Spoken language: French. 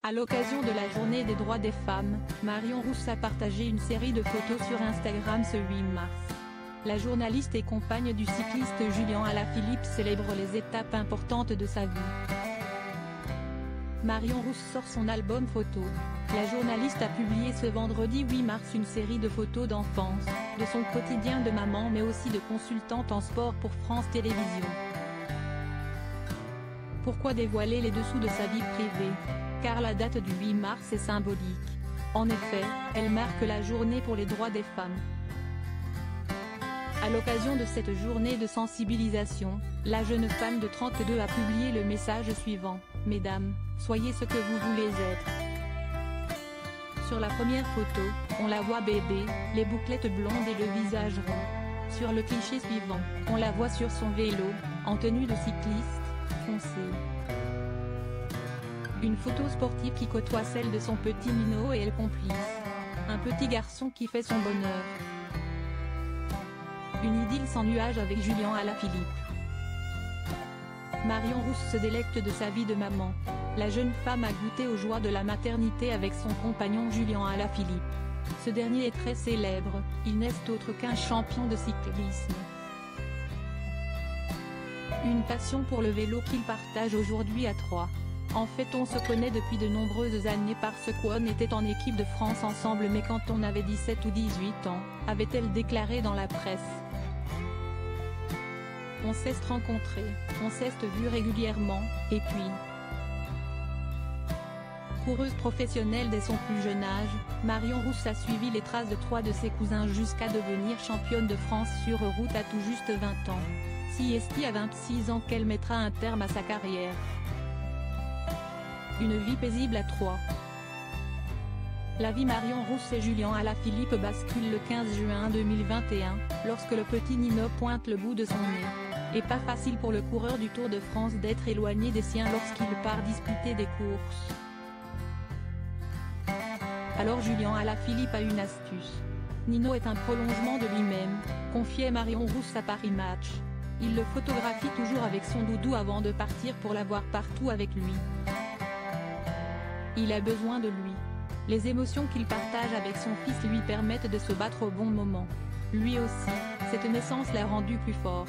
À l'occasion de la journée des droits des femmes, Marion Rousse a partagé une série de photos sur Instagram ce 8 mars. La journaliste et compagne du cycliste Julien Alaphilippe célèbre les étapes importantes de sa vie. Marion Rousse sort son album photo. La journaliste a publié ce vendredi 8 mars une série de photos d'enfance, de son quotidien de maman mais aussi de consultante en sport pour France Télévisions. Pourquoi dévoiler les dessous de sa vie privée? Car la date du 8 mars est symbolique. En effet, elle marque la journée pour les droits des femmes. À l'occasion de cette journée de sensibilisation, la jeune femme de 32 a publié le message suivant: « Mesdames, soyez ce que vous voulez être ». Sur la première photo, on la voit bébé, les bouclettes blondes et le visage rond. Sur le cliché suivant, on la voit sur son vélo, en tenue de cycliste, foncé. Une photo sportive qui côtoie celle de son petit Nino et elle complice. Un petit garçon qui fait son bonheur. Une idylle sans nuages avec Julien Alaphilippe. Marion Rousse se délecte de sa vie de maman. La jeune femme a goûté aux joies de la maternité avec son compagnon Julien Alaphilippe. Ce dernier est très célèbre, il n'est autre qu'un champion de cyclisme. Une passion pour le vélo qu'il partage aujourd'hui à trois. En fait, on se connaît depuis de nombreuses années parce qu'on était en équipe de France ensemble, mais quand on avait 17 ou 18 ans, avait-elle déclaré dans la presse. On s'est rencontrés, on s'est vus régulièrement, et puis... Coureuse professionnelle dès son plus jeune âge, Marion Rousse a suivi les traces de trois de ses cousins jusqu'à devenir championne de France sur route à tout juste 20 ans. C'est à 26 ans qu'elle mettra un terme à sa carrière. Une vie paisible à Troyes. La vie Marion Rousse et Julien Alaphilippe bascule le 15 juin 2021, lorsque le petit Nino pointe le bout de son nez. Et pas facile pour le coureur du Tour de France d'être éloigné des siens lorsqu'il part disputer des courses. Alors Julien Alaphilippe a une astuce. Nino est un prolongement de lui-même, confiait Marion Rousse à Paris Match. Il le photographie toujours avec son doudou avant de partir pour l'avoir partout avec lui. Il a besoin de lui. Les émotions qu'il partage avec son fils lui permettent de se battre au bon moment. Lui aussi, cette naissance l'a rendu plus fort.